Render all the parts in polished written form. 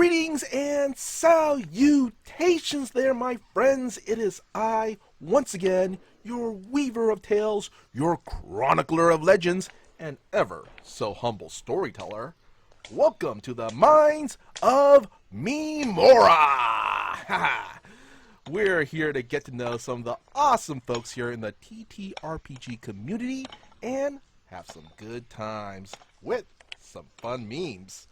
Greetings and salutations there, my friends. It is I, once again, your weaver of tales, your chronicler of legends, and ever so humble storyteller. Welcome to the Minds of Meme-oria. We're here to get to know some of the awesome folks here in the TTRPG community and have some good times with some fun memes.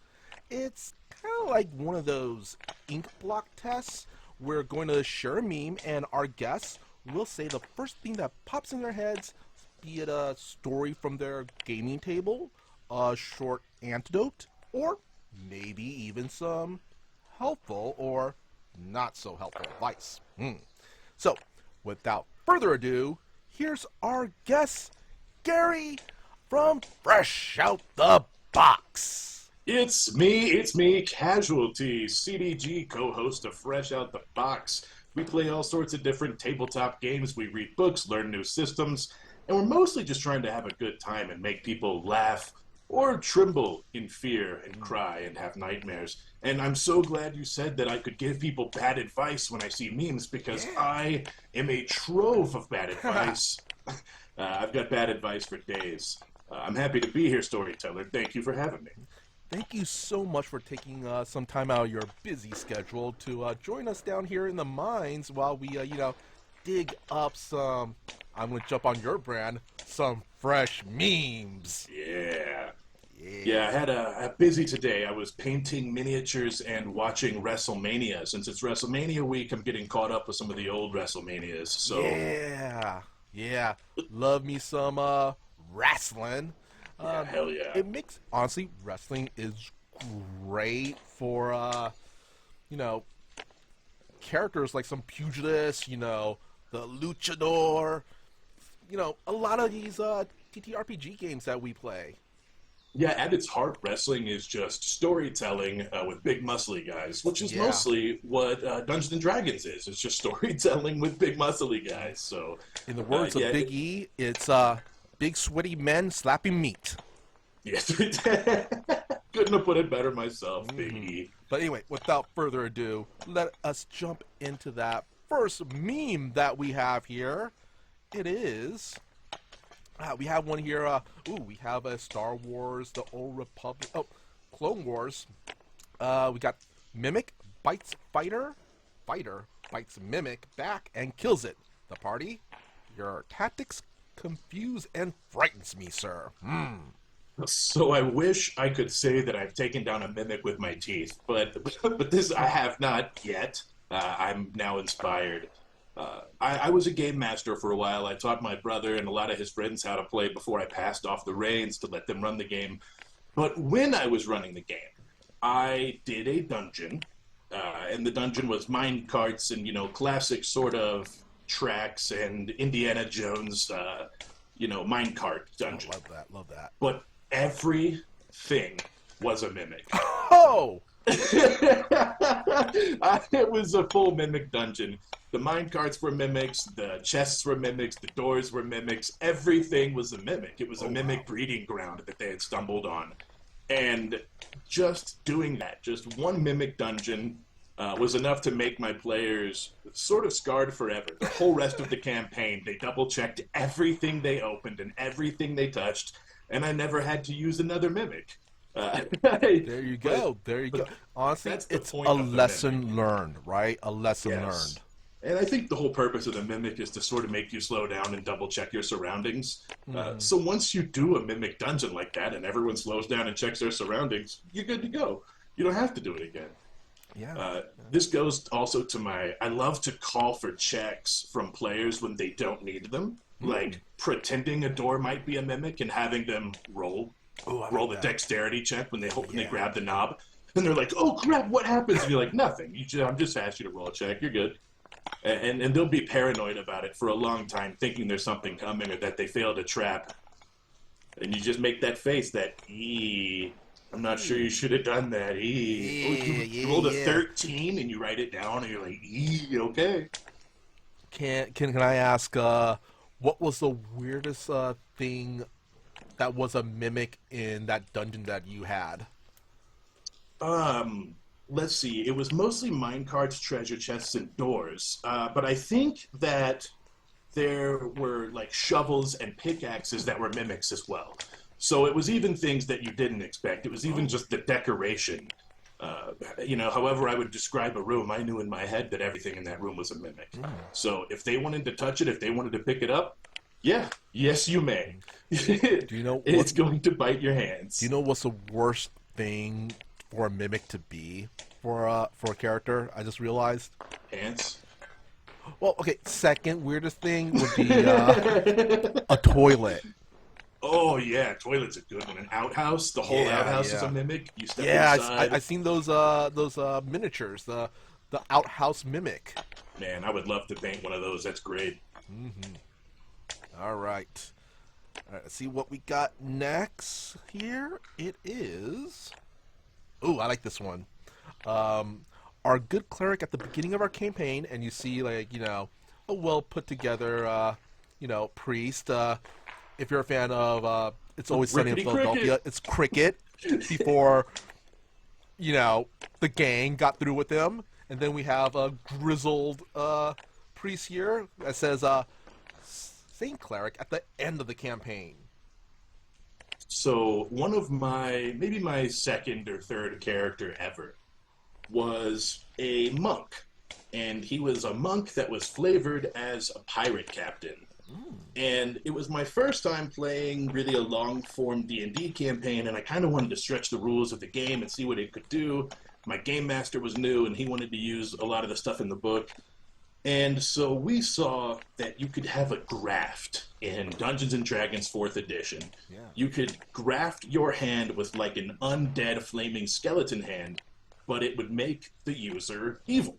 It's kind of like one of those ink block tests. We're going to share a meme, and our guests will say the first thing that pops in their heads, be it a story from their gaming table, a short anecdote, or maybe even some helpful or not so helpful advice. So, without further ado, here's our guest, Gary from Fresh Out the Box. It's me, CasualtyCDG, co-host of Fresh Out the Box. We play all sorts of different tabletop games, we read books, learn new systems, and we're mostly just trying to have a good time and make people laugh or tremble in fear and cry and have nightmares. And I'm so glad you said that I could give people bad advice when I see memes, because I am a trove of bad advice. I've got bad advice for days. I'm happy to be here, storyteller. Thank you for having me. Thank you so much for taking some time out of your busy schedule to join us down here in the mines while we, dig up some, I'm going to jump on your brand, some fresh memes. Yeah, I had a busy today. I was painting miniatures and watching WrestleMania. Since it's WrestleMania week, I'm getting caught up with some of the old WrestleManias. So Yeah. Love me some wrestling. Hell yeah. It makes, honestly, wrestling is great for, characters like some pugilists, the luchador, a lot of these TTRPG games that we play. Yeah, at its heart, wrestling is just storytelling with big muscly guys, which is mostly what Dungeons & Dragons is. It's just storytelling with big muscly guys. So, in the words of Big E, it's big sweaty men slapping meat. Yes, couldn't have put it better myself, Big E. But anyway, without further ado, let us jump into that first meme that we have here. It is... we have one here. We have a Star Wars, the Old Republic. Oh, Clone Wars. We got Mimic bites Fighter. Fighter bites Mimic back and kills it. The party. Your tactics confuse and frightens me, sir. So I wish I could say that I've taken down a Mimic with my teeth, but this I have not yet. I'm now inspired. I was a game master for a while. I taught my brother and a lot of his friends how to play before I passed off the reins to let them run the game. But when I was running the game, I did a dungeon, and the dungeon was mine carts and, classic sort of tracks and Indiana Jones, mine cart dungeon. Love that. But everything was a mimic. Oh! It was a full mimic dungeon. The mine carts were mimics, the chests were mimics, the doors were mimics, everything was a mimic. It was a mimic breeding ground that they had stumbled on. And just doing that, just one mimic dungeon, was enough to make my players sort of scarred forever. The whole rest of the campaign, they double-checked everything they opened and everything they touched, and I never had to use another mimic. There you go. Honestly, it's a lesson learned, right? A lesson learned. And I think the whole purpose of the mimic is to sort of make you slow down and double check your surroundings. So once you do a mimic dungeon like that and everyone slows down and checks their surroundings, you're good to go. You don't have to do it again. This goes also to I love to call for checks from players when they don't need them. Like pretending a door might be a mimic and having them roll the dexterity check when they grab the knob. And they're like, oh crap, what happens? And you're like, nothing. I'm just asked you to roll a check. You're good. And they'll be paranoid about it for a long time, thinking there's something coming or that they failed a trap. And you just make that face, that I'm not sure you should have done that. You rolled a 13 and you write it down and you're like, okay. Can I ask, what was the weirdest thing that was a mimic in that dungeon that you had? let's see, it was mostly mine carts, treasure chests, and doors. But I think that there were like shovels and pickaxes that were mimics as well. So it was even things that you didn't expect. It was even just the decoration. However I would describe a room, I knew in my head that everything in that room was a mimic. So if they wanted to touch it, if they wanted to pick it up, yeah, yes, you may. Do you know It's what? going to bite your Do you hands. know what's the worst thing for a mimic to be for a character? I just realized. Hands. Well, okay. Second weirdest thing would be a toilet. Oh yeah, toilet's a good one. An outhouse, the whole Yeah, outhouse is a yeah, mimic. You step yeah. I inside. seen those miniatures, the outhouse mimic. Man, I would love to paint one of those. That's great. All right. All right. Let's see what we got next. Here it is. Ooh, I like this one. Our good cleric at the beginning of our campaign, and you see like a well put together priest. If you're a fan of It's Always Sunny in Rickety Philadelphia, cricket. it's Cricket before the gang got through with them, and then we have a grizzled priest here that says Saint Cleric at the end of the campaign. So one of maybe my second or third character ever was a monk, and he was a monk that was flavored as a pirate captain. And it was my first time playing really a long form D&D campaign, and I kind of wanted to stretch the rules of the game and see what it could do. My game master was new, and he wanted to use a lot of the stuff in the book. And so we saw that you could have a graft in Dungeons and Dragons 4th edition. Yeah. You could graft your hand with like an undead flaming skeleton hand, but it would make the user evil.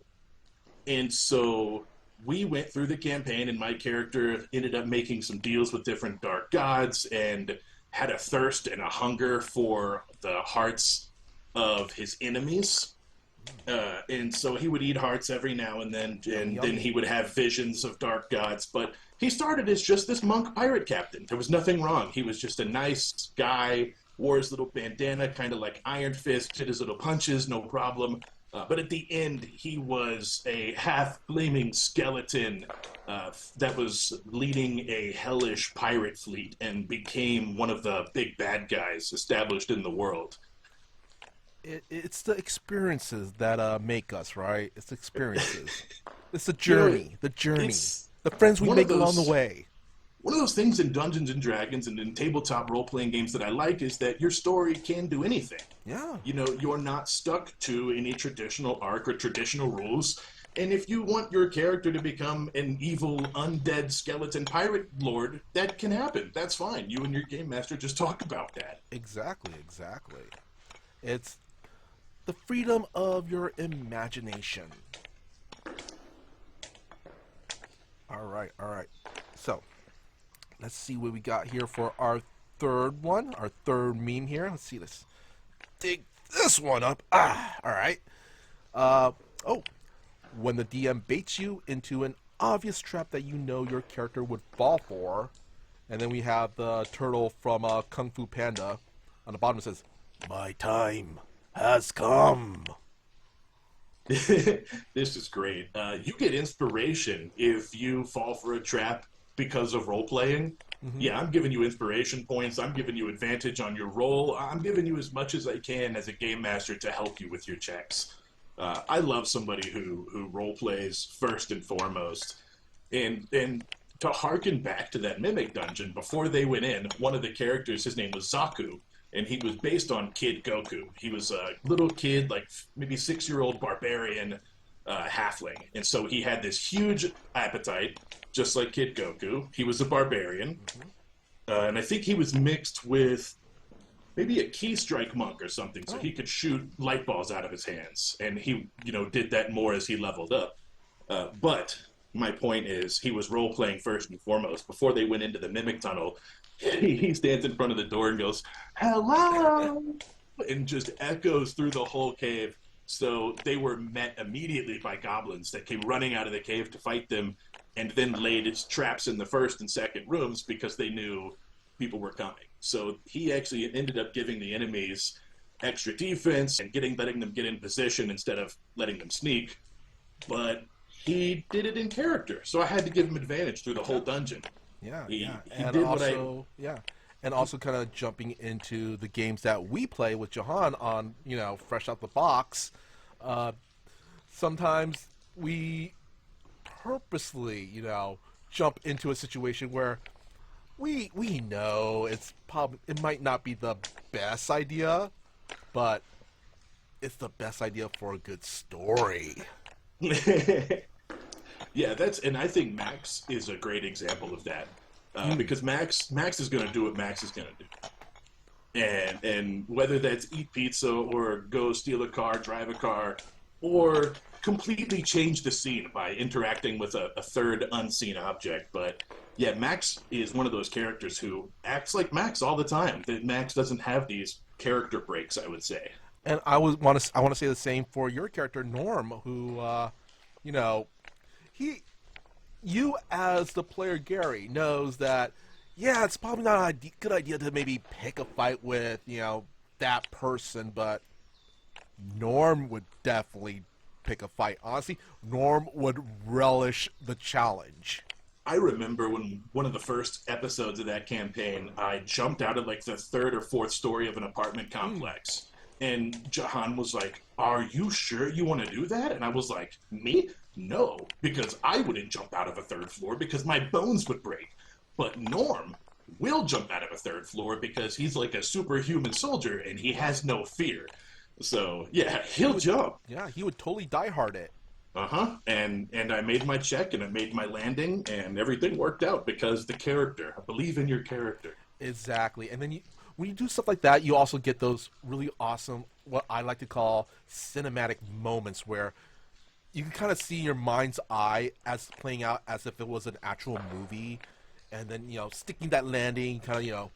And so we went through the campaign, and my character ended up making some deals with different dark gods and had a thirst and a hunger for the hearts of his enemies. And so he would eat hearts every now and then, and then he would have visions of dark gods. But he started as just this monk pirate captain. There was nothing wrong. He was just a nice guy, wore his little bandana, kind of like Iron Fist, hit his little punches, no problem. But at the end, he was a half-flaming skeleton that was leading a hellish pirate fleet and became one of the big bad guys established in the world. It's the experiences that make us, right? It's the experiences. It's the You know, journey, the journey, it's the friends we one of make along the those way. one of those things in Dungeons and Dragons and in tabletop role-playing games that I like is that your story can do anything. Yeah, You're not stuck to any traditional arc or traditional rules. And if you want your character to become an evil, undead skeleton pirate lord, that can happen. That's fine. You and your game master just talk about that. exactly, exactly. It's the freedom of your imagination. All right, all right. So, let's see what we got here for our third one, our third meme here. Let's see this. Dig this one up. All right. Oh, when the DM baits you into an obvious trap that you know your character would fall for, and then we have the turtle from Kung Fu Panda on the bottom. It says, "My time has come." This is great. You get inspiration if you fall for a trap because of role playing. Yeah, I'm giving you inspiration points. I'm giving you advantage on your roll. I'm giving you as much as I can as a game master to help you with your checks. I love somebody who role plays first and foremost. And to harken back to that mimic dungeon, before they went in, one of the characters, his name was Zaku, and he was based on Kid Goku. He was a little kid, like maybe 6-year-old barbarian halfling. And so he had this huge appetite, just like Kid Goku. He was a barbarian. And I think he was mixed with maybe a key strike monk or something, so he could shoot light balls out of his hands. And he, did that more as he leveled up. But my point is, he was role playing first and foremost. Before they went into the mimic tunnel, he stands in front of the door and goes, "Hello," and just echoes through the whole cave. So they were met immediately by goblins that came running out of the cave to fight them, and then laid its traps in the first and second rooms because they knew people were coming. So he actually ended up giving the enemies extra defense and letting them get in position instead of letting them sneak. But he did it in character, so I had to give him advantage through the whole dungeon. Yeah, He yeah, he and did what I also yeah, and also kind of jumping into the games that we play with Jahan on, fresh out the box. Uh, Sometimes we purposely, jump into a situation where we know it might not be the best idea, but it's the best idea for a good story. Yeah, and I think Max is a great example of that, because Max is going to do what Max is going to do, and whether that's eat pizza or go steal a car, drive a car, or completely change the scene by interacting with a third unseen object. But yeah, Max is one of those characters who acts like Max all the time. That Max doesn't have these character breaks, I would say. And I want to say the same for your character Norm, who you know he you as the player Gary knows that yeah, it's probably not a good idea to maybe pick a fight with that person, but Norm would definitely pick a fight. Honestly, Norm would relish the challenge. I remember when one of the first episodes of that campaign, I jumped out of like the third or fourth story of an apartment complex. And Jahan was like, "Are you sure you want to do that?" And I was like, "Me? No, because I wouldn't jump out of a third floor because my bones would break. But Norm will jump out of a third floor because he's like a superhuman soldier and he has no fear. So, yeah, he'll jump." Yeah, he would totally diehard it. Uh-huh. And I made my check and I made my landing and everything worked out because the character. I believe in your character. Exactly. And then when you do stuff like that, you also get those really awesome, what I like to call cinematic moments where you can kind of see your mind's eye as playing out as if it was an actual movie. And then, sticking that landing, kind of,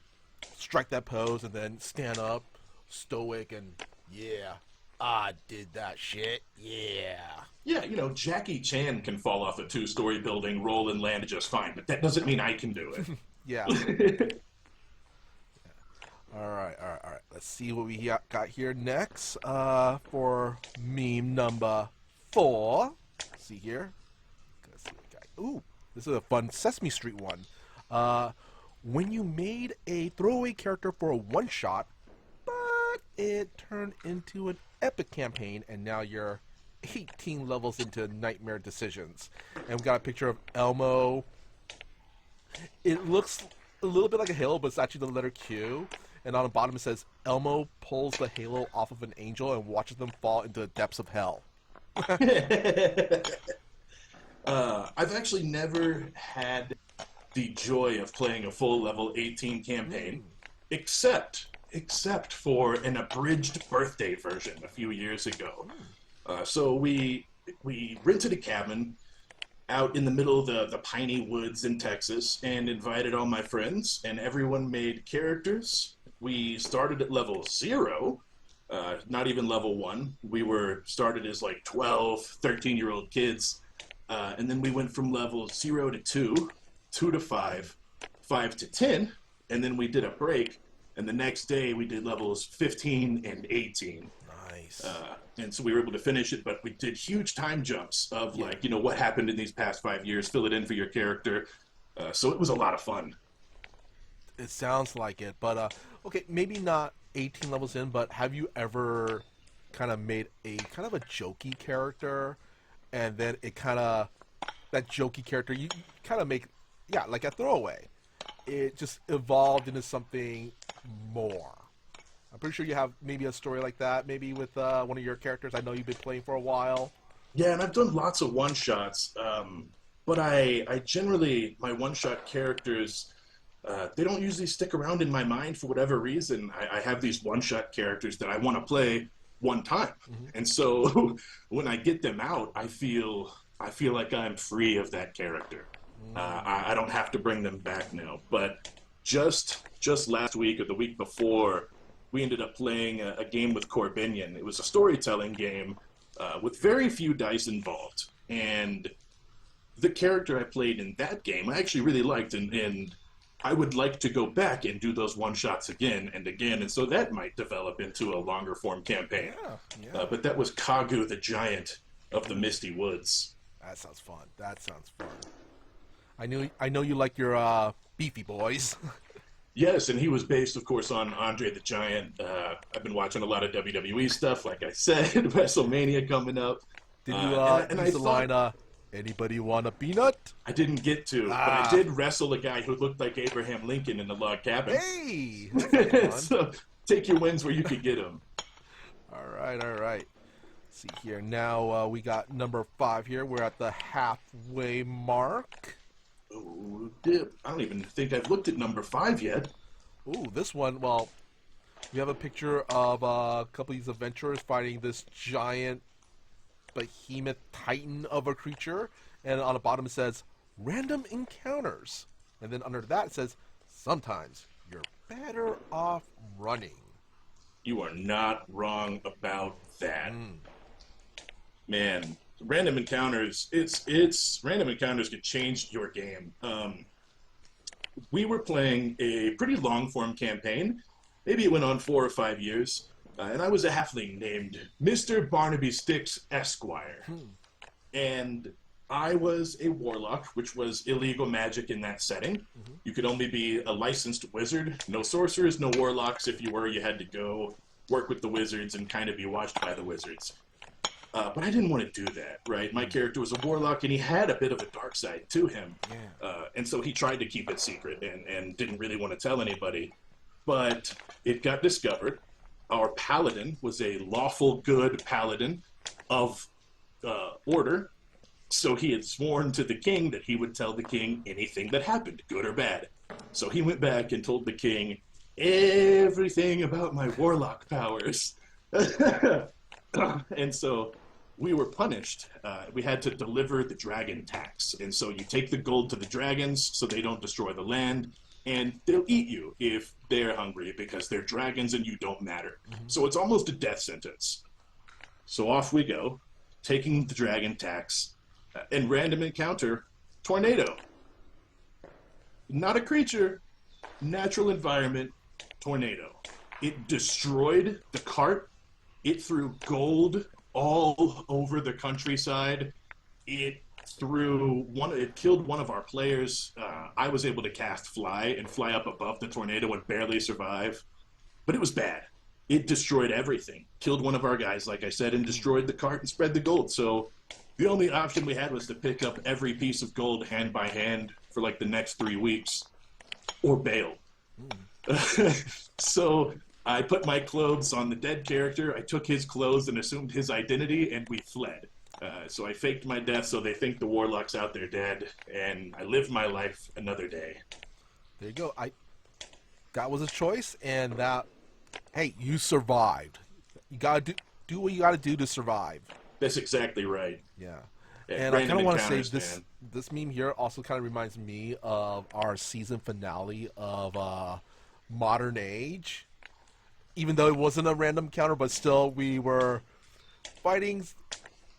strike that pose and then stand up, stoic, and yeah, I did that shit. Yeah. Yeah, Jackie Chan can fall off a two-story building, roll and land just fine, but that doesn't mean I can do Yeah. it. All right. Let's see what we got here next for meme number 4. Let's see here. Let's see what we got. Ooh, this is a fun Sesame Street one. When you made a throwaway character for a one-shot, but it turned into an epic campaign, and now you're 18 levels into Nightmare Decisions. And we got a picture of Elmo. It looks a little bit like a halo, but it's actually the letter Q. And on the bottom it says, Elmo pulls the halo off of an angel and watches them fall into the depths of hell. I've actually never had the joy of playing a full level 18 campaign, except for an abridged birthday version a few years ago. So we rented a cabin out in the middle of the piney woods in Texas and invited all my friends, and everyone made characters. We started at level 0, not even level 1. We were started as like 12, 13-year-old kids, and then we went from level 0 to 2, 2 to 5, 5 to 10, and then we did a break, and the next day we did levels 15 and 18. Nice. And so we were able to finish it, but we did huge time jumps of what happened in these past 5 years, fill it in for your character. So it was a lot of fun. It sounds like it, but okay, maybe not 18 levels in, but have you ever kind of made a kind of a jokey character, and then that jokey character you kind of make, like a throwaway. It just evolved into something more. I'm pretty sure you have maybe a story like that, maybe with one of your characters. I know you've been playing for a while. Yeah, and I've done lots of one-shots, but I generally, my one-shot characters, they don't usually stick around in my mind for whatever reason. I have these one-shot characters that I want to play one time. And so when I get them out, I feel like I'm free of that character. I don't have to bring them back now. But just last week or the week before, we ended up playing a game with Corbinian. It was a storytelling game with very few dice involved. And the character I played in that game, I actually really liked. And I would like to go back and do those one-shots again and again, and so that might develop into a longer form campaign. Yeah. But that was Kagu the Giant of the Misty Woods. That sounds fun. That sounds fun. I know you like your Beefy Boys. Yes, and he was based, of course, on Andre the Giant. I've been watching a lot of WWE stuff, like I said, WrestleMania coming up. Did you and I use the thought, line, anybody want a peanut? I didn't get to, but I did wrestle a guy who looked like Abraham Lincoln in the log cabin. Hey! So take your wins where you can get them. All right. See here. Now we got number 5 here. We're at the halfway mark. Oh, dip. I don't even think I've looked at number 5 yet. Ooh, this one, well, we have a picture of a couple of these adventurers fighting this giant behemoth titan of a creature. And on the bottom it says, random encounters. And then under that it says, sometimes you're better off running. You are not wrong about that. Man, random encounters, it's random encounters could change your game. We were playing a pretty long form campaign. Maybe it went on 4 or 5 years. And I was a halfling named Mr. Barnaby Sticks Esquire. And I was a warlock, which was illegal magic in that setting. You could only be a licensed wizard. No sorcerers, no warlocks. If you were, you had to go work with the wizards and kind of be watched by the wizards. But I didn't want to do that, right? My character was a warlock, and he had a bit of a dark side to him. And so he tried to keep it secret and didn't really want to tell anybody. But it got discovered. Our paladin was a lawful good paladin of order. So he had sworn to the king that he would tell the king anything that happened, good or bad. So he went back and told the king everything about my warlock powers. And so we were punished. We had to deliver the dragon tax. And so you take the gold to the dragons so they don't destroy the land, and they'll eat you if they're hungry because they're dragons and you don't matter. So it's almost a death sentence. So off we go, taking the dragon tax, and random encounter, tornado. Not a creature, natural environment, tornado. It destroyed the cart. It threw gold all over the countryside. It killed one of our players. I was able to cast fly and fly up above the tornado and barely survive. But it was bad. It destroyed everything. Killed one of our guys, like I said, and destroyed the cart and spread the gold. So the only option we had was to pick up every piece of gold hand by hand for like the next 3 weeks or bail. So I put my clothes on the dead character, I took his clothes and assumed his identity, and we fled. So I faked my death so they think the warlock's out there dead, and I lived my life another day. There you go. That was a choice, and hey, you survived. You gotta do what you gotta do to survive. That's exactly right. Yeah. And I kind of want to say this meme here also kind of reminds me of our season finale of Modern Age. Even though it wasn't a random encounter, but still we were fighting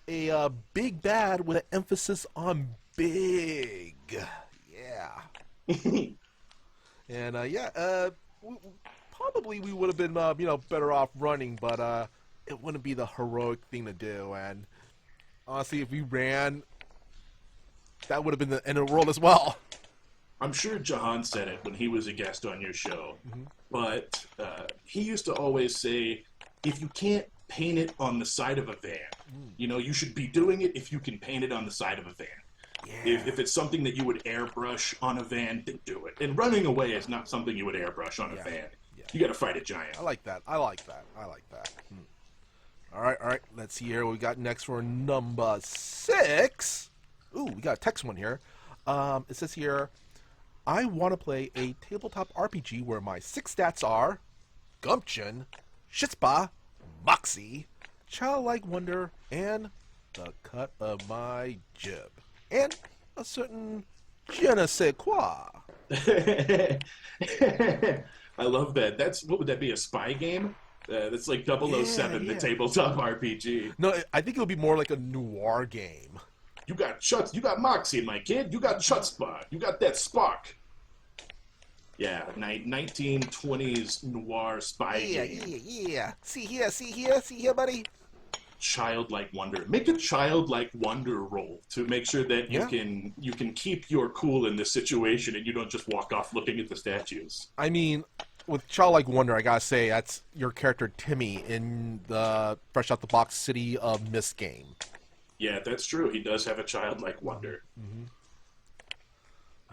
a big bad with an emphasis on big. Yeah. And probably we would have been better off running, but it wouldn't be the heroic thing to do. And honestly, if we ran, that would have been the end of the world as well. I'm sure Jahan said it when he was a guest on your show, but he used to always say, if you can't paint it on the side of a van, you should be doing it if you can paint it on the side of a van. Yeah. If it's something that you would airbrush on a van, then do it. And running away is not something you would airbrush on a van. Yeah. You got to fight a giant. I like that. All right. Let's see here what we got next for number 6. Ooh, we got a text one here. It says here, I want to play a tabletop RPG where my 6 stats are Gumption, Chutzpah, Moxie, Childlike Wonder, and the cut of my jib. And a certain je ne sais quoi. I love that. What would that be, a spy game? That's like 007, the tabletop RPG. No, I think it would be more like a noir game. You got Moxie, my kid. You got Chutzpah. You got that spark. Yeah, 1920s noir spy Yeah, game. yeah. See here, buddy. Childlike wonder. Make a childlike wonder roll to make sure that Yeah. you can keep your cool in this situation and you don't just walk off looking at the statues. I mean, with Childlike Wonder, I gotta say that's your character Timmy in the Fresh Out the Box City of Mist game. Yeah, that's true. He does have a childlike wonder.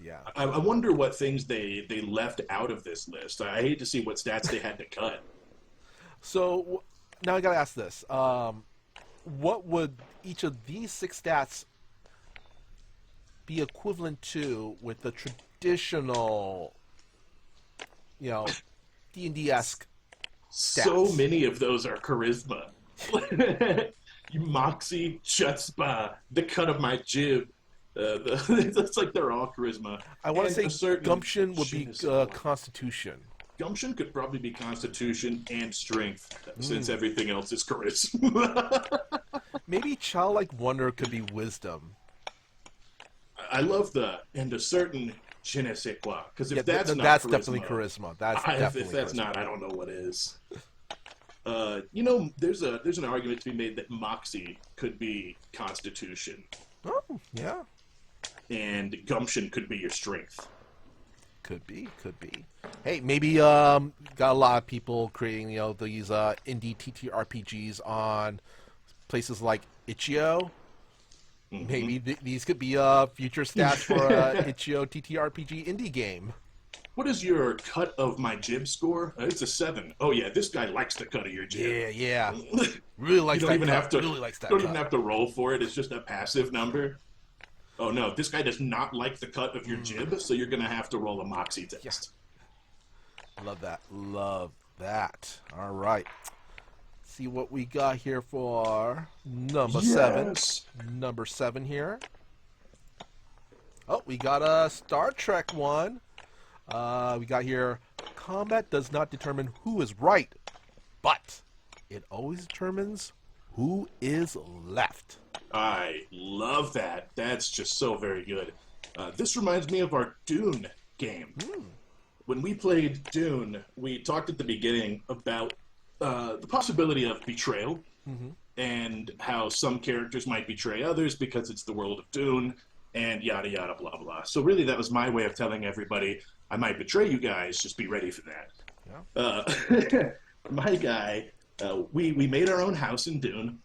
Yeah. I wonder what things they left out of this list. I hate to see what stats they had to cut. So now I gotta ask this: what would each of these 6 stats be equivalent to with the traditional, D&D-esque So stats? many of those are charisma. Moxie, chutzpah, the cut of my jib. It's like they're all charisma. I want And to a say certain gumption would je be ne sais quoi. Constitution. Gumption could probably be constitution and strength, since everything else is charisma. Maybe Childlike Wonder could be Wisdom. I love and a certain je ne sais quoi. Because if that's not that's charisma, definitely charisma. That's if definitely that's charisma. not, I don't know what is. There's an argument to be made that Moxie could be Constitution, Oh, yeah. and Gumption could be your strength. Could be. Hey, maybe got a lot of people creating these indie TTRPGs on places like Itch.io. Maybe these could be future stats for Itch.io TTRPG indie game. What is your cut of my jib score? It's a 7. Oh yeah, this guy likes the cut of your jib. Yeah. Really likes You that don't even cut. have to. Really likes that Don't cut. even have to roll for it. It's just a passive number. Oh no, this guy does not like the cut of your jib, so you're gonna have to roll a moxie test. Love that. All right. See what we got here for number 7. Number 7 here. Oh, we got a Star Trek one. We got here, combat does not determine who is right, but it always determines who is left. I love that. That's just so very good. This reminds me of our Dune game. When we played Dune, we talked at the beginning about the possibility of betrayal and how some characters might betray others because it's the world of Dune and yada yada blah blah. So really that was my way of telling everybody I might betray you guys, just be ready for that. My guy, we made our own house in Dune.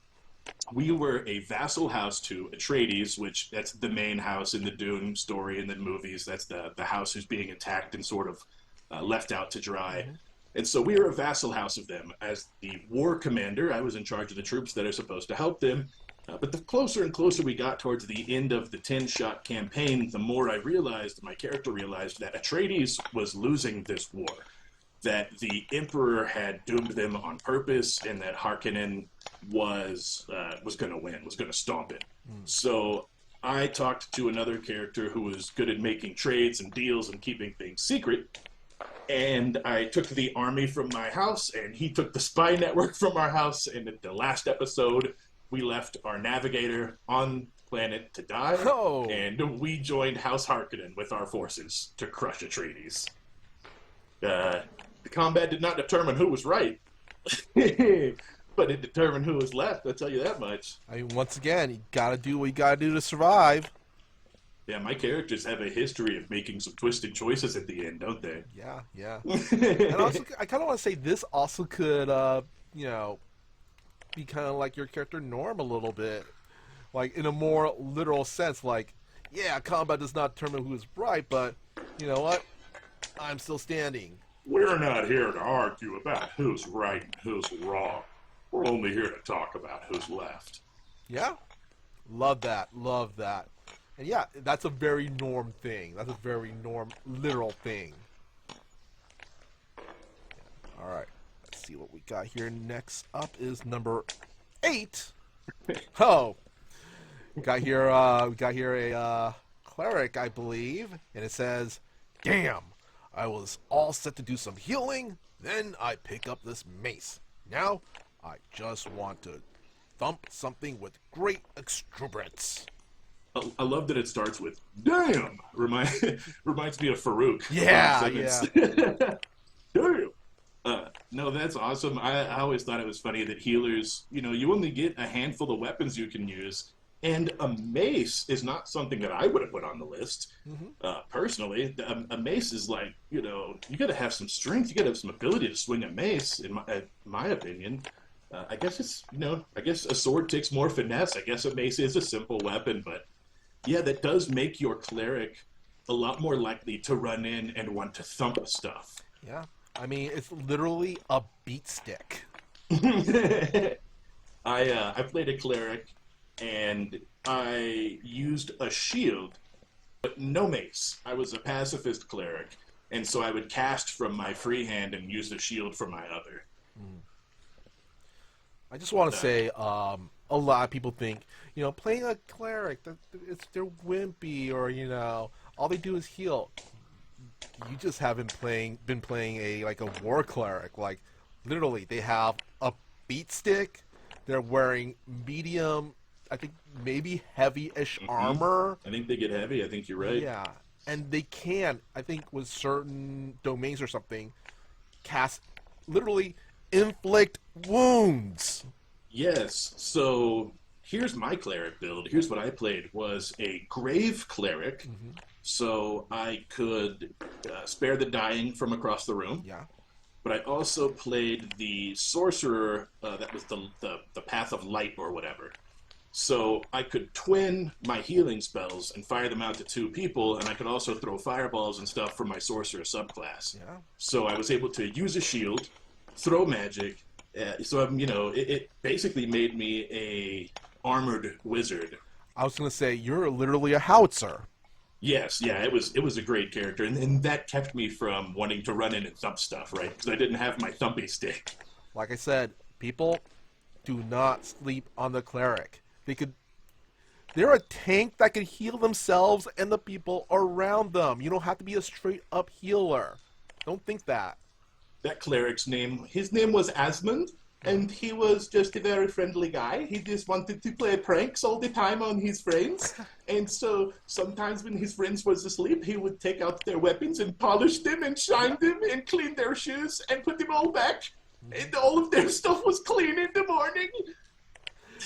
We were a vassal house to Atreides, which that's the main house in the Dune story and the movies. That's the house who's being attacked and sort of left out to dry. And so we were a vassal house of them. As the war commander, I was in charge of the troops that are supposed to help them. But the closer and closer we got towards the end of the 10-shot campaign, the more I realized, my character realized, that Atreides was losing this war. That the Emperor had doomed them on purpose, and that Harkonnen was going to win, was going to stomp it. So I talked to another character who was good at making trades and deals and keeping things secret, and I took the army from my house, and he took the spy network from our house, and at the last episode, we left our navigator on planet to die, and we joined House Harkonnen with our forces to crush Atreides. The combat did not determine who was right, but it determined who was left, I'll tell you that much. I mean, once again, you gotta do what you gotta do to survive. Yeah, my characters have a history of making some twisted choices at the end, don't they? Yeah. And also, I kind of want to say this also could, be kind of like your character Norm a little bit. Like, in a more literal sense, like, yeah, combat does not determine who is right, but, you know what? I'm still standing. We're not here to argue about who's right and who's wrong. We're only here to talk about who's left. Yeah. Love that. And yeah, that's a very Norm thing. That's a very Norm literal thing. All right. Let's see what we got here. Next up is number 8. Oh. We got here a cleric, I believe, and it says, "Damn, I was all set to do some healing, then I pick up this mace. Now, I just want to thump something with great exuberance." I love that it starts with "damn." Reminds me of Farouk from Yeah, Sevens. yeah. Damn. No, that's awesome. I always thought it was funny that healers, you only get a handful of weapons you can use, and a mace is not something that I would have put on the list. Personally, a mace is like, you got to have some strength, you got to have some ability to swing a mace. In my opinion, I guess I guess a sword takes more finesse. I guess a mace is a simple weapon, but yeah, that does make your cleric a lot more likely to run in and want to thump stuff. Yeah. I mean, it's literally a beat stick. I played a cleric, and I used a shield, but no mace. I was a pacifist cleric, and so I would cast from my free hand and use the shield from my other. I just want to say, a lot of people think, playing a cleric, they're wimpy, or all they do is heal. You just haven't been playing a war cleric. Like, literally, they have a beat stick. They're wearing medium, I think maybe heavy-ish armor. I think they get heavy. I think you're right. Yeah, and they can, I think, with certain domains or something, cast literally inflict wounds. Yes. So here's my cleric build. Here's what I played was a grave cleric. So I could spare the dying from across the room. Yeah. But I also played the sorcerer that was the path of light or whatever. So I could twin my healing spells and fire them out to two people, and I could also throw fireballs and stuff from my sorcerer subclass. Yeah. So I was able to use a shield, throw magic. So it basically made me a armored wizard. I was gonna say you're literally a howitzer. Yes, yeah, it was a great character, and that kept me from wanting to run in and thump stuff, right? Because I didn't have my thumpy stick. Like I said, people do not sleep on the cleric. They're a tank that can heal themselves and the people around them. You don't have to be a straight up healer. Don't think that. That cleric's his name was Asmund, and he was just a very friendly guy. He just wanted to play pranks all the time on his friends. And so sometimes when his friends was asleep, he would take out their weapons and polish them and shine them and clean their shoes and put them all back. And all of their stuff was clean in the morning.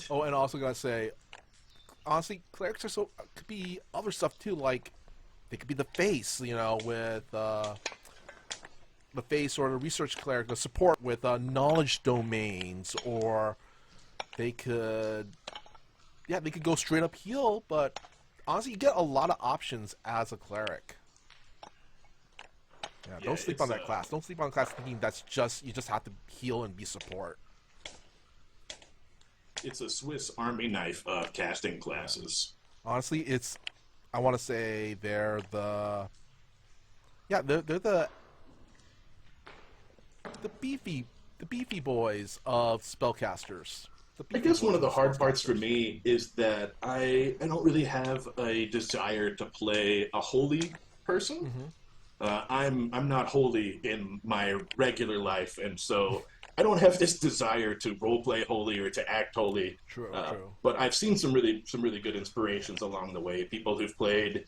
Oh, and also gotta say, honestly, clerics could be other stuff too. Like they could be the face, with the face, or the research cleric, the support with knowledge domains, or they could go straight up heal. But honestly, you get a lot of options as a cleric. Yeah, don't sleep on that class. Don't sleep on class thinking you just have to heal and be support. It's a Swiss Army knife of casting classes. Honestly, I want to say they're the Beefy Boys of spellcasters. I guess one of the hard parts for me is that I don't really have a desire to play a holy person. I'm not holy in my regular life, and so I don't have this desire to roleplay holy or to act holy. True. But I've seen some really good inspirations along the way. People who've played,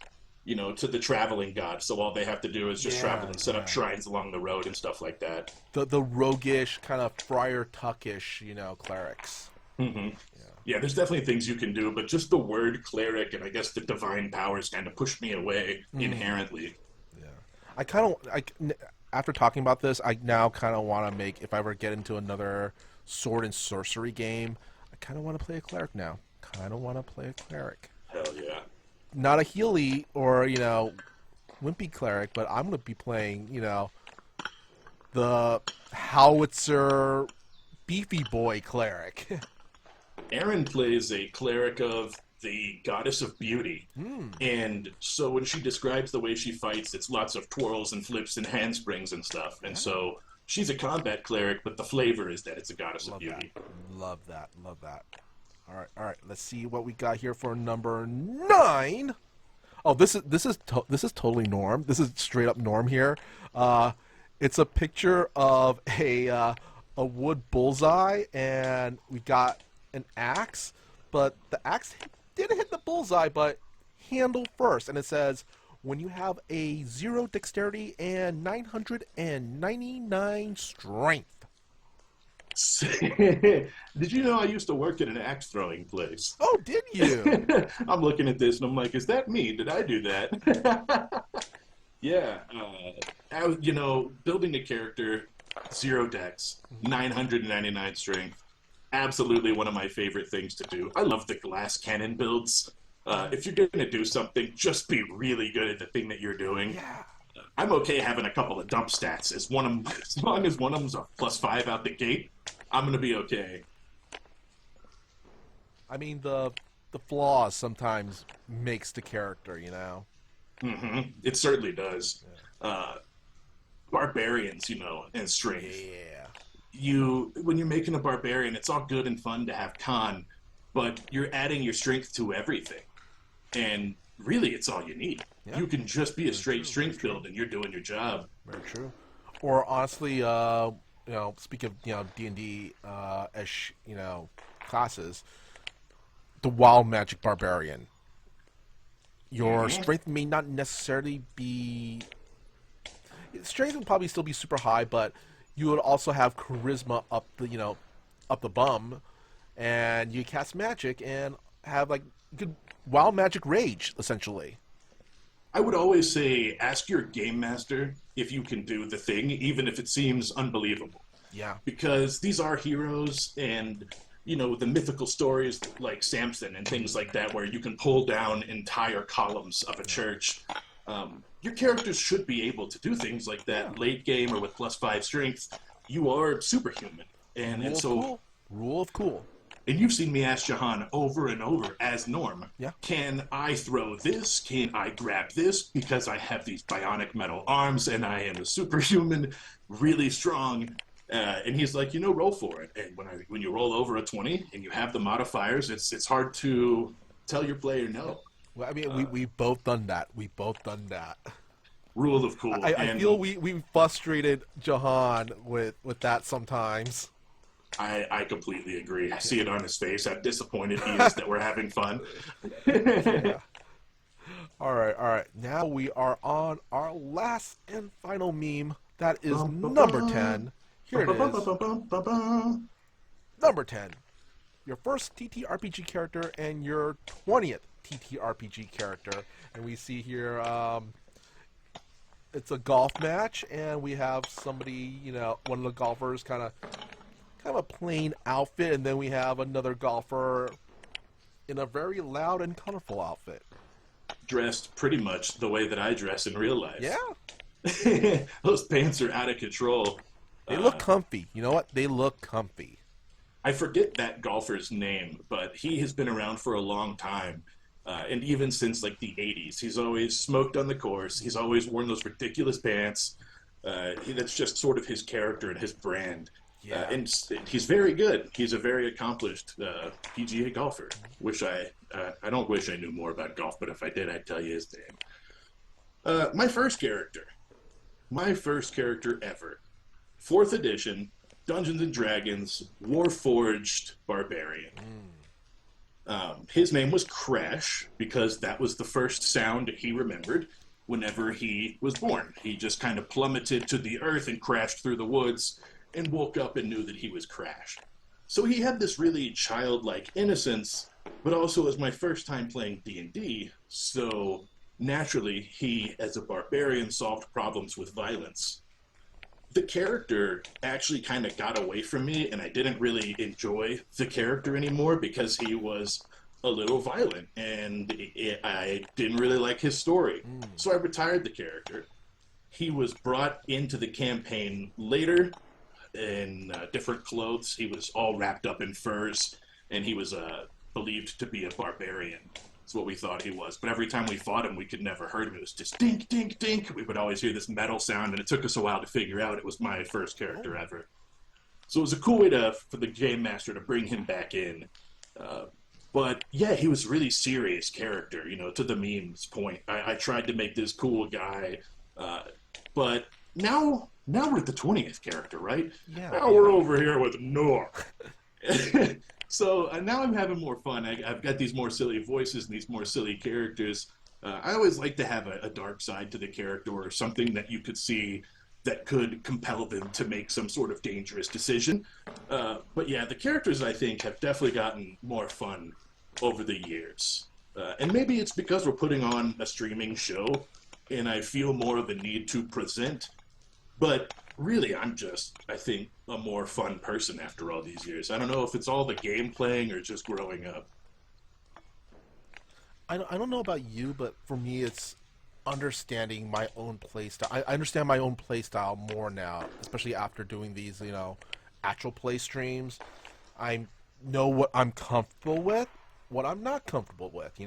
to the traveling god, so all they have to do is just travel and set up shrines along the road and stuff like that. The roguish kind of Friar Tuckish, clerics. Yeah, there's definitely things you can do, but just the word cleric and I guess the divine powers kind of push me away inherently. After talking about this, I now kind of want to make, if I ever get into another sword and sorcery game, I kind of want to play a cleric now. Hell yeah. Not a Healy or, wimpy cleric, but I'm going to be playing, the howitzer Beefy Boy cleric. Aaron plays a cleric of the goddess of beauty. And so when she describes the way she fights, it's lots of twirls and flips and handsprings and stuff. And so she's a combat cleric, but the flavor is that it's a goddess of beauty. Love that. All right. Let's see what we got here for number 9. Oh, this is totally Norm. This is straight up Norm here. It's a picture of a wood bullseye, and we got an axe, but the axe didn't hit the bullseye, but handle first, and it says, when you have a 0 dexterity and 999 strength. Did you know I used to work at an axe throwing place? Oh, did you? I'm looking at this and I'm like, is that me? Did I do that? Yeah. Building a character, 0 dex, 999 strength. Absolutely one of my favorite things to do. I love the glass cannon builds. If you're going to do something, just be really good at the thing that you're doing. Yeah. I'm okay having a couple of dump stats. As long as one of them's a +5 out the gate, I'm going to be okay. I mean, the flaws sometimes makes the character, you know? It certainly does. Barbarians, and strength. Yeah. When you're making a barbarian, it's all good and fun to have con, but you're adding your strength to everything. And really, it's all you need. Yeah. You can just be a straight strength build, and you're doing your job. Very true. Or honestly, speaking of D&D, classes, the wild magic barbarian. Your strength may not necessarily be. Strength would probably still be super high, but you would also have charisma up the bum, and you cast magic and have like good wild magic rage essentially. I would always say, ask your game master if you can do the thing, even if it seems unbelievable. Yeah. Because these are heroes, and the mythical stories like Samson and things like that, where you can pull down entire columns of a church. Your characters should be able to do things like that late game or with +5 strength. You are superhuman. Rule of cool. And you've seen me ask Jahan over and over as Norm, yeah. Can I throw this? Can I grab this? Because I have these bionic metal arms and I am a superhuman, really strong. And he's like, roll for it. And when you roll over a 20 and you have the modifiers, it's hard to tell your player no. Well, I mean, we've both done that. Rule of cool. I feel we frustrated Jahan with that sometimes. I completely agree. I see it on his face. How disappointed he is that we're having fun. Yeah. All right. Now we are on our last and final meme. That is number 10. Here it is. Number 10. Your first TTRPG character and your 20th TTRPG character. And we see here it's a golf match, and we have somebody, one of the golfers kind of a plain outfit, and then we have another golfer in a very loud and colorful outfit. Dressed pretty much the way that I dress in real life. Yeah. Those pants are out of control. They look comfy. You know what? They look comfy. I forget that golfer's name, but he has been around for a long time. And even since like the 80s, he's always smoked on the course. He's always worn those ridiculous pants. That's just sort of his character and his brand. Yeah. And he's very good. He's a very accomplished PGA golfer. I don't wish I knew more about golf, but if I did, I'd tell you his name. My first character ever, 4th edition, Dungeons and Dragons, Warforged Barbarian. His name was Crash because that was the first sound he remembered whenever he was born. He just kind of plummeted to the earth and crashed through the woods and woke up and knew that he was Crash. So he had this really childlike innocence, but also was my first time playing D&D, so naturally he, as a barbarian, solved problems with violence. The character actually kind of got away from me, and I didn't really enjoy the character anymore because he was a little violent, and I didn't really like his story. So I retired the character. He was brought into the campaign later in different clothes. He was all wrapped up in furs, and he was believed to be a barbarian. That's what we thought he was. But every time we fought him, we could never hurt him. It was just dink, dink, dink. We would always hear this metal sound, and it took us a while to figure out it was my first character ever. So it was a cool way for the game master to bring him back in. But yeah, he was a really serious character, to the memes point. I tried to make this cool guy, but now we're at the 20th character, right? Yeah. Now we're over here with Norm. So now I'm having more fun. I've got these more silly voices and these more silly characters. I always like to have a dark side to the character or something that you could see that could compel them to make some sort of dangerous decision. But yeah, the characters I think have definitely gotten more fun over the years. And maybe it's because we're putting on a streaming show and I feel more of a need to present. But really, I'm just, I think, a more fun person after all these years. I don't know if it's all the game playing or just growing up. I don't know about you, but for me, it's understanding my own play style. I understand my own play style more now, especially after doing these, actual play streams. I know what I'm comfortable with, what I'm not comfortable with.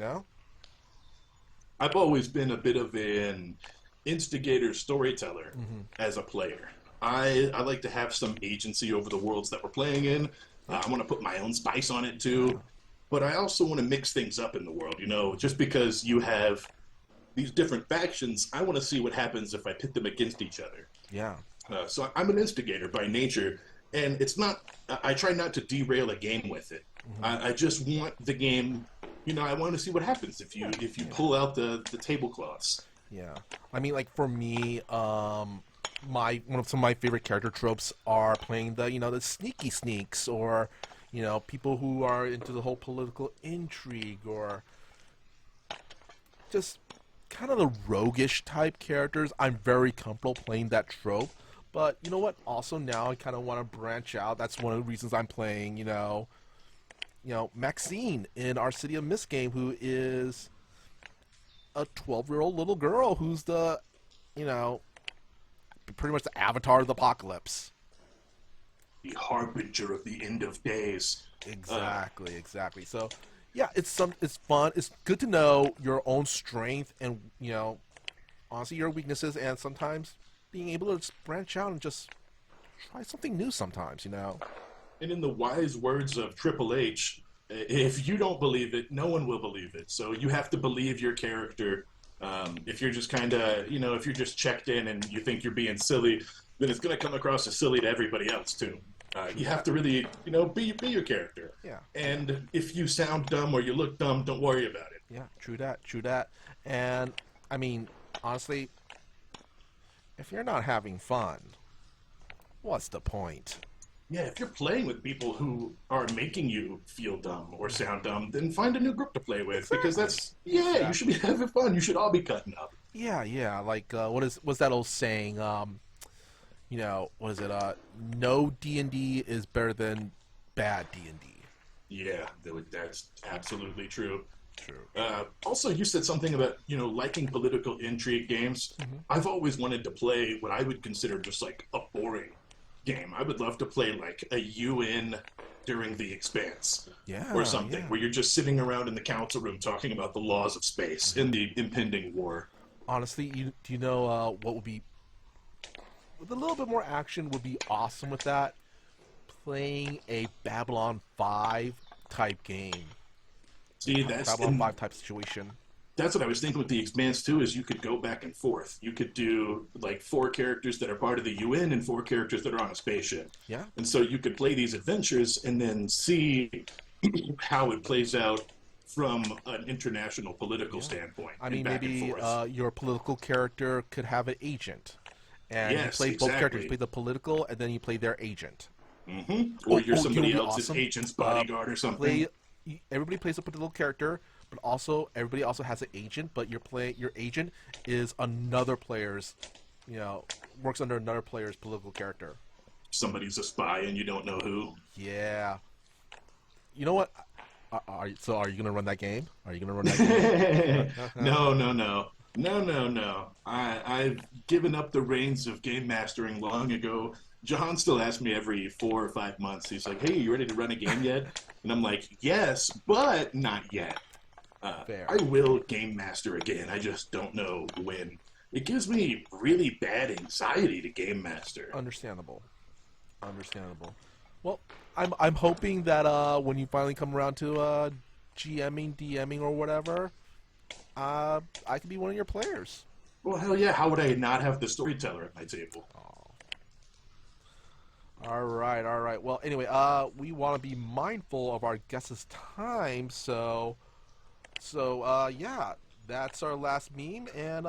I've always been a bit of an instigator storyteller Hmm. as a player. I like to have some agency over the worlds that we're playing in. I want to put my own spice on it Yeah, too. But I also want to mix things up in the world. Just because you have these different factions, I want to see what happens if I pit them against each other. yeah. So I'm an instigator by nature, and it's not. I try not to derail a game with it. Hmm. I just want the game. I want to see what happens if you Yeah. pull out the tablecloths. Yeah, I mean, like for me, my one of some of my favorite character tropes are playing the sneaky sneaks, or people who are into the whole political intrigue, or just kind of the roguish type characters. I'm very comfortable playing that trope, but you know what? Also now I kind of want to branch out. That's one of the reasons I'm playing, Maxine in our City of Mist game, who is a 12-year-old little girl who's you know, pretty much the avatar of the apocalypse. The harbinger of the end of days. Exactly, exactly. So, yeah, it's fun. It's good to know your own strength and honestly your weaknesses, and sometimes being able to just branch out and just try something new. Sometimes. And in the wise words of Triple H, if you don't believe it, no one will believe it. So you have to believe your character. If you're just kind of, if you're just checked in and you think you're being silly, then it's going to come across as silly to everybody else too. You have to really, be your character. Yeah. And if you sound dumb or you look dumb, don't worry about it. Yeah. True that. True that. And I mean, honestly, if you're not having fun, what's the point? Yeah, if you're playing with people who are making you feel dumb or sound dumb, then find a new group to play with because Exactly. you should be having fun. You should all be cutting up. Yeah, yeah. Like, what's that old saying? What is it? No D&D is better than bad D&D. Yeah, that's absolutely true. True. Also, you said something about liking political intrigue games. Hmm. I've always wanted to play what I would consider just like a boring game. I would love to play like a UN during the Expanse Yeah, or something, yeah. where you're just sitting around in the council room talking about the laws of space and the impending war. Honestly, do you know what would be with a little bit more action would be awesome with that? Playing a Babylon 5 type game. See, that's Babylon 5 type situation. that's what I was thinking with the Expanse too. Is you could go back and forth. You could do like 4 characters that are part of the UN and 4 characters that are on a spaceship. Yeah. And so you could play these adventures and then see how it plays out from an international political Yeah. standpoint. I And mean, back and maybe forth. your political character could have an agent, and you Yes, play both characters. You exactly. play the political, and then you play their agent. Or you're You know, somebody be else's awesome. agent's bodyguard or something. Everybody plays a political character, but also everybody also has an agent. But your agent is another player's, works under another player's political character. Somebody's a spy and you don't know who. Yeah. You know what? Are you gonna run that game? Are you gonna run that game? No, no, no. No, no, no. I've given up the reins of game mastering long ago. John still asks me every 4 or 5 months. He's like, "Hey, you ready to run a game yet?" And I'm like, "Yes, but not yet." Fair. I will game master again. I just don't know when. It gives me really bad anxiety to game master. Understandable. Understandable. Well, I'm hoping that when you finally come around to GMing, DMing, or whatever, I could be one of your players. Well, hell yeah. How would I not have the storyteller at my table? All right, all right. Well, anyway, we want to be mindful of our guests' time, so yeah. that's our last meme. And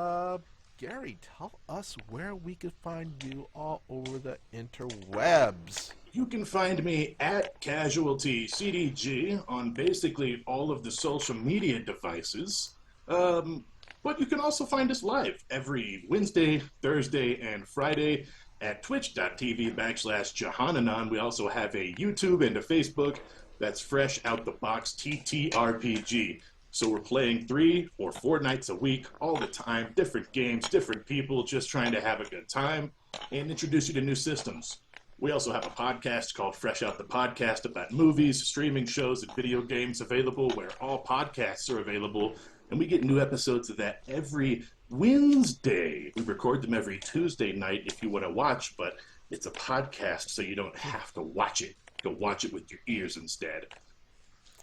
Gary, tell us where we could find you all over the interwebs. You can find me at CasualtyCDG on basically all of the social media devices. But you can also find us live every Wednesday, Thursday, and Friday at twitch.tv/Johananon. We also have a YouTube and a Facebook that's Fresh Out the Box TTRPG. So we're playing 3 or 4 nights a week, all the time, different games, different people, just trying to have a good time and introduce you to new systems. We also have a podcast called Fresh Out the Podcast about movies, streaming shows, and video games available where all podcasts are available. And we get new episodes of that every Wednesday. We record them every Tuesday night if you want to watch, but it's a podcast, so you don't have to watch it. You can watch it with your ears instead.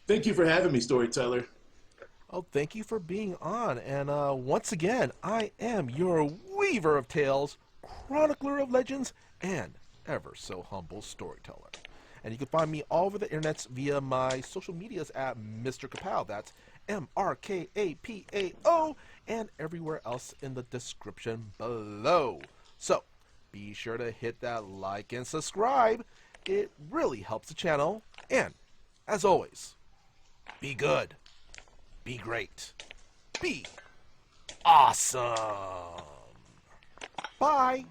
Thank you for having me, Storyteller. Oh, thank you for being on. And once again, I am your weaver of tales, chronicler of legends, and ever so humble storyteller. And you can find me all over the internets via my social medias at Mr. Kapow. That's MrKapao, and everywhere else in the description below. So be sure to hit that like and subscribe. It really helps the channel. And as always, be good, be great, be awesome. Bye.